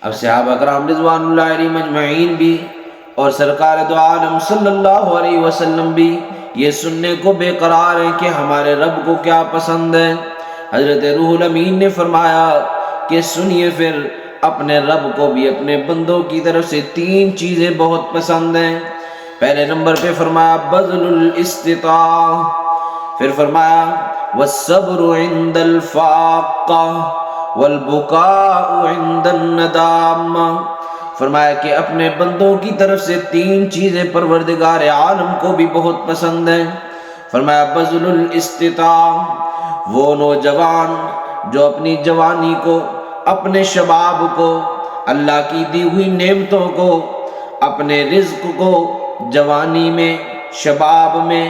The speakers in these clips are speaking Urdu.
اب صحابہ کرام رضوان اللہ علیہم اجمعین بھی اور سرکار دو عالم صلی اللہ علیہ وسلم بھی یہ سننے کو بے قرار ہیں کہ ہمارے رب کو کیا پسند ہے۔ حضرت روح الامین نے فرمایا کہ سنیے پھر اپنے رب کو بھی اپنے بندوں کی طرف سے 3 چیزیں بہت پسند ہیں۔ پہلے نمبر پہ فرمایا بذل الاستطاع، پھر فرمایا والصبر عند الفاقہ والبکاء عند الندامہ۔ فرمایا کہ اپنے بندوں کی طرف سے 3 چیزیں پروردگار عالم کو بھی بہت پسند ہیں۔ فرمایا بذل الاستطاع، وہ نوجوان جو اپنی جوانی کو، اپنے شباب کو، اللہ کی دی ہوئی نعمتوں کو، اپنے رزق کو جوانی میں، شباب میں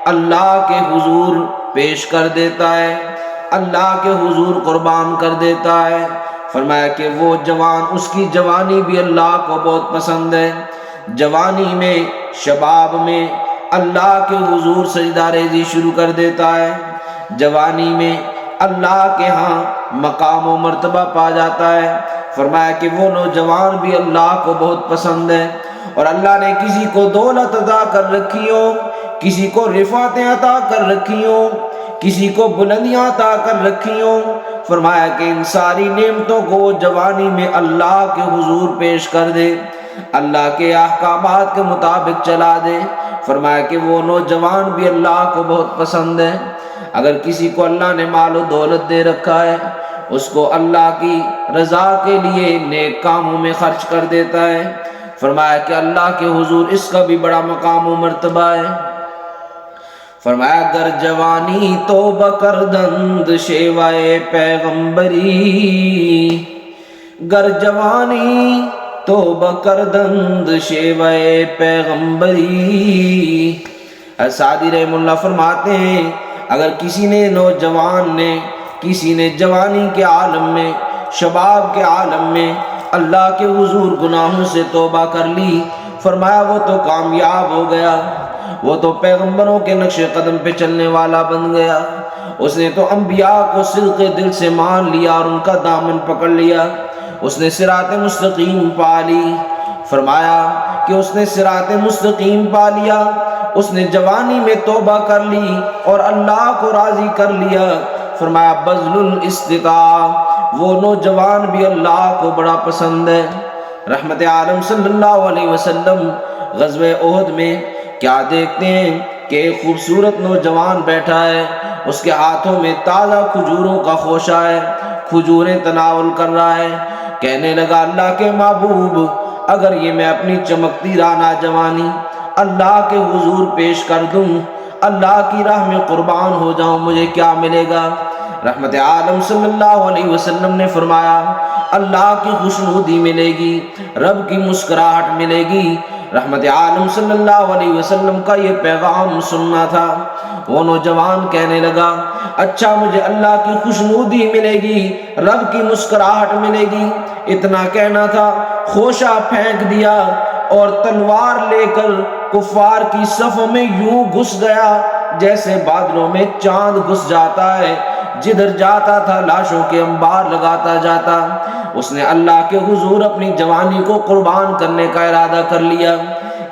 اللہ کے حضور پیش کر دیتا ہے، اللہ کے حضور قربان کر دیتا ہے۔ فرمایا کہ وہ جوان، اس کی جوانی بھی اللہ کو بہت پسند ہے۔ جوانی میں، شباب میں اللہ کے حضور سجدہ ریزی شروع کر دیتا ہے، جوانی میں اللہ کے ہاں مقام و مرتبہ پا جاتا ہے۔ فرمایا کہ وہ نوجوان بھی اللہ کو بہت پسند ہے۔ اور اللہ نے کسی کو دولت عطا کر رکھی ہو، کسی کو رفعتیں عطا کر رکھی ہوں، کسی کو بلندیاں عطا کر رکھی ہوں، فرمایا کہ ان ساری نعمتوں کو جوانی میں اللہ کے حضور پیش کر دے، اللہ کے احکامات کے مطابق چلا دے۔ فرمایا کہ وہ نوجوان بھی اللہ کو بہت پسند ہے۔ اگر کسی کو اللہ نے مال و دولت دے رکھا ہے، اس کو اللہ کی رضا کے لیے نیک کاموں میں خرچ کر دیتا ہے، فرمایا کہ اللہ کے حضور اس کا بھی بڑا مقام و مرتبہ ہے۔ فرمایا گر جوانی توبہ کردند شیوائے پیغمبری، گر جوانی توبہ کردند شیوائے پیغمبری۔ سعدی رحمہ اللہ فرماتے ہیں اگر کسی نے، نوجوان نے، کسی نے جوانی کے عالم میں، شباب کے عالم میں اللہ کے حضور گناہوں سے توبہ کر لی، فرمایا وہ تو کامیاب ہو گیا، وہ تو پیغمبروں کے نقش قدم پہ چلنے والا بن گیا، اس نے تو انبیاء کو صدق دل سے مان لیا اور ان کا دامن پکڑ لیا، اس نے صراط مستقیم پا لی۔ فرمایا کہ اس نے صراط مستقیم پا لیا، اس نے جوانی میں توبہ کر لی اور اللہ کو راضی کر لیا۔ فرمایا بذل الاستطاع، وہ نوجوان بھی اللہ کو بڑا پسند ہے۔ رحمت عالم صلی اللہ علیہ وسلم غزوہ احد میں کیا دیکھتے ہیں کہ ایک خوبصورت نوجوان بیٹھا ہے، اس کے ہاتھوں میں تازہ کھجوروں کا خوشہ ہے، کھجوریں تناول کر رہا ہے۔ کہنے لگا اللہ کے محبوب، اگر یہ میں اپنی چمکتی رانا جوانی اللہ کے حضور پیش کر دوں، اللہ کی راہ میں قربان ہو جاؤں، مجھے کیا ملے گا؟ رحمت عالم صلی اللہ علیہ وسلم نے فرمایا اللہ کی خوشنودی ملے گی، رب کی مسکراہٹ ملے گی۔ رحمت عالم صلی اللہ علیہ وسلم کا یہ پیغام سننا تھا۔ وہ نوجوان کہنے لگا اچھا مجھے اللہ کی خوشنودی ملے گی، رب کی مسکراہٹ ملے گی، اتنا کہنا تھا، خوشہ پھینک دیا اور تلوار لے کر کفار کی صفوں میں یوں گھس گیا جیسے بادلوں میں چاند گھس جاتا ہے، جدھر جاتا تھا لاشوں کے انبار لگاتا جاتا۔ اس نے اللہ کے حضور اپنی جوانی کو قربان کرنے کا ارادہ کر لیا۔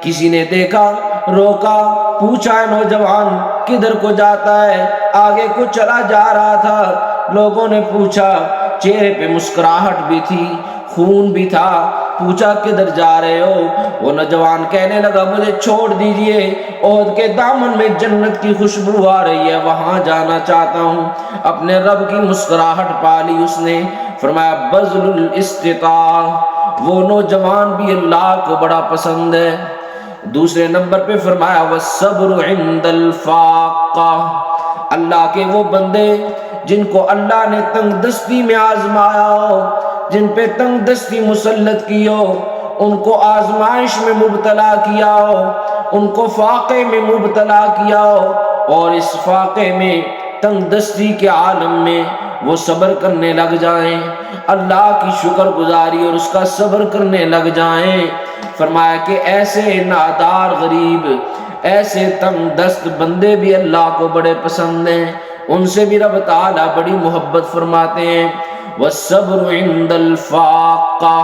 کسی نے دیکھا، روکا، پوچھا نوجوان کدھر کو جاتا ہے؟ آگے کو چلا جا رہا تھا۔ لوگوں نے پوچھا، چہرے پہ مسکراہٹ بھی تھی، خون بھی تھا، پوچھا کدھر جا رہے ہو؟ وہ نوجوان کہنے لگا مجھے چھوڑ دیجئے، احد کے دامن میں جنت کی خوشبو آ رہی ہے، وہاں جانا چاہتا ہوں۔ اپنے رب کی مسکراہٹ پا لی اس نے۔ فرمایا بذل الاستطاع، وہ نوجوان بھی اللہ کو بڑا پسند ہے۔ دوسرے نمبر پہ فرمایا والصبر عند الفاقہ، اللہ کے وہ بندے جن کو اللہ نے تنگ دستی میں آزمایا ہو، جن پہ تنگ دستی مسلط کی ہو، ان کو آزمائش میں مبتلا کیا ہو، ان کو فاقے میں مبتلا کیا ہو، اور اس فاقے میں تنگ دستی کے عالم میں وہ صبر کرنے لگ جائیں، اللہ کی شکر گزاری اور اس کا صبر کرنے لگ جائیں۔ فرمایا کہ ایسے نادار غریب، ایسے تنگ دست بندے بھی اللہ کو بڑے پسند ہیں، ان سے بھی رب تعالیٰ بڑی محبت فرماتے ہیں۔ والصبر عند الفاقہ،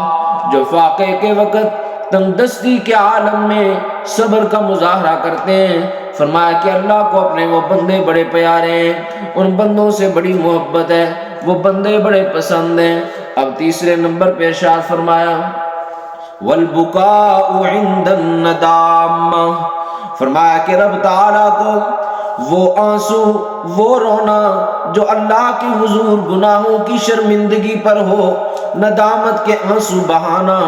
جو فاقے کے وقت تنگ دستی کے عالم میں صبر کا مظاہرہ کرتے ہیں، فرمایا کہ اللہ کو اپنے وہ بندے بڑے پیارے ہیں، ان بندوں سے بڑی محبت ہے، وہ بندے بڑے پسند ہیں۔ اب تیسرے نمبر پہ ارشاد فرمایا والبکاء عند الندامہ، فرمایا کہ رب تعالیٰ کو وہ آنسو، وہ رونا جو اللہ کے حضور گناہوں کی شرمندگی پر ہو، ندامت کے آنسو بہانا،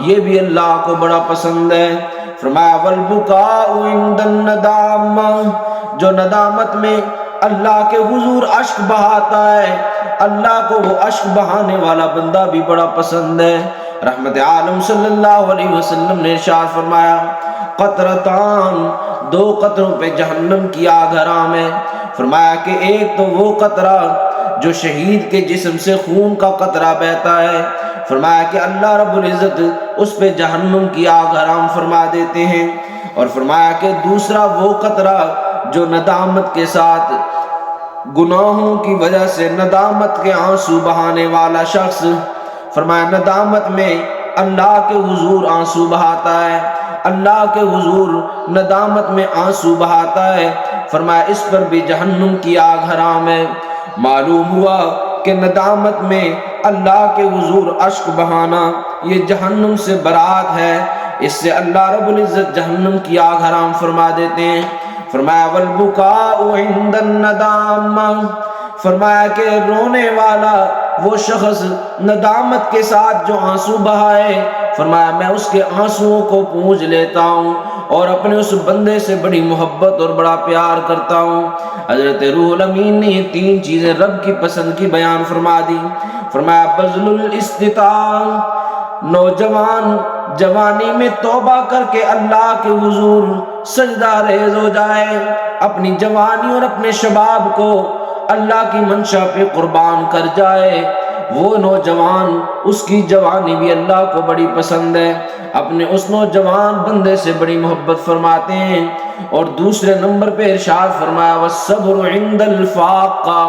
یہ بھی اللہ کو بڑا پسند ہے۔ فرمایا والبکاء عند الندامہ، جو ندامت میں اللہ کے حضور اشک بہاتا ہے، اللہ کو وہ اشک بہانے والا بندہ بھی بڑا پسند ہے۔ رحمت عالم صلی اللہ علیہ وسلم نے ارشاد فرمایا قطرتان، دو قطروں پہ جہنم کی آگ حرام ہے۔ فرمایا کہ ایک تو وہ قطرہ جو شہید کے جسم سے خون کا قطرہ بہتا ہے، فرمایا کہ اللہ رب العزت اس پہ جہنم کی آگ حرام فرما دیتے ہیں، اور فرمایا کہ دوسرا وہ قطرہ جو ندامت کے ساتھ گناہوں کی وجہ سے ندامت کے آنسو بہانے والا شخص، فرمایا ندامت میں اللہ کے حضور آنسو بہاتا ہے، اللہ کے حضور ندامت میں آنسو بہاتا ہے، فرمایا اس پر بھی جہنم کی آگ حرام ہے۔ معلوم ہوا کہ ندامت میں اللہ کے حضور اشک بہانا یہ جہنم سے برات ہے، اس سے اللہ رب العزت جہنم کی آگ حرام فرما دیتے ہیں۔ فرمایا والبکاء عند الندامہ، فرمایا کہ رونے والا وہ شخص ندامت کے ساتھ جو آنسو بہائے، فرمایا میں اس کے آنسوؤں کو پونجھ لیتا ہوں اور اپنے اس بندے سے بڑی محبت اور بڑا پیار کرتا ہوں۔ حضرت روح الامین نے یہ تین چیزیں رب کی پسند کی بیان فرما دی۔ فرمایا بذل الاستطاع، نوجوان جوانی میں توبہ کر کے اللہ کے حضور سجدہ ریز ہو جائے، اپنی جوانی اور اپنے شباب کو اللہ کی منشا پہ قربان کر جائے، وہ نوجوان، اس کی جوانی بھی اللہ کو بڑی پسند ہے، اپنے اس نوجوان بندے سے بڑی محبت فرماتے ہیں۔ اور دوسرے نمبر پہ ارشاد فرمایا والصبر عند الفاقہ،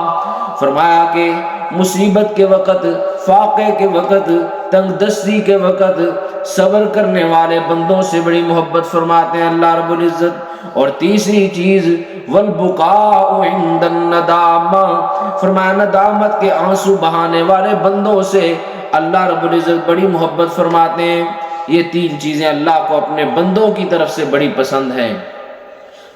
فرمایا کہ مصیبت کے وقت، فاقے کے وقت، تنگ دستی کے وقت صبر کرنے والے بندوں سے بڑی محبت فرماتے ہیں اللہ رب العزت۔ اور تیسری چیز والبکاء عند الندامہ، فرمایا ندامت کے آنسو بہانے والے بندوں سے اللہ رب العزت بڑی محبت فرماتے ہیں۔ یہ تین چیزیں اللہ کو اپنے بندوں کی طرف سے بڑی پسند ہیں۔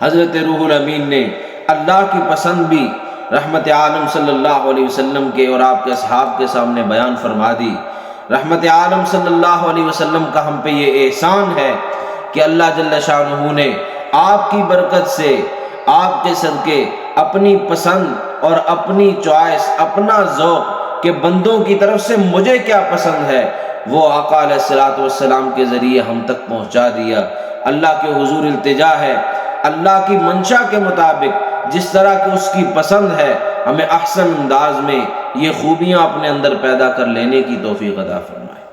حضرت روح الامین نے اللہ کی پسند بھی رحمت عالم صلی اللہ علیہ وسلم کے اور آپ کے اصحاب کے سامنے بیان فرما دی۔ رحمت عالم صلی اللہ علیہ وسلم کا ہم پہ یہ احسان ہے کہ اللہ جل شانہ نے آپ کی برکت سے، آپ کے صدقے اپنی پسند اور اپنی چوائس، اپنا ذوق کہ بندوں کی طرف سے مجھے کیا پسند ہے، وہ آقا علیہ الصلوۃ والسلام کے ذریعے ہم تک پہنچا دیا۔ اللہ کے حضور التجا ہے اللہ کی منشا کے مطابق جس طرح کہ اس کی پسند ہے، ہمیں احسن انداز میں یہ خوبیاں اپنے اندر پیدا کر لینے کی توفیق عطا فرمائے۔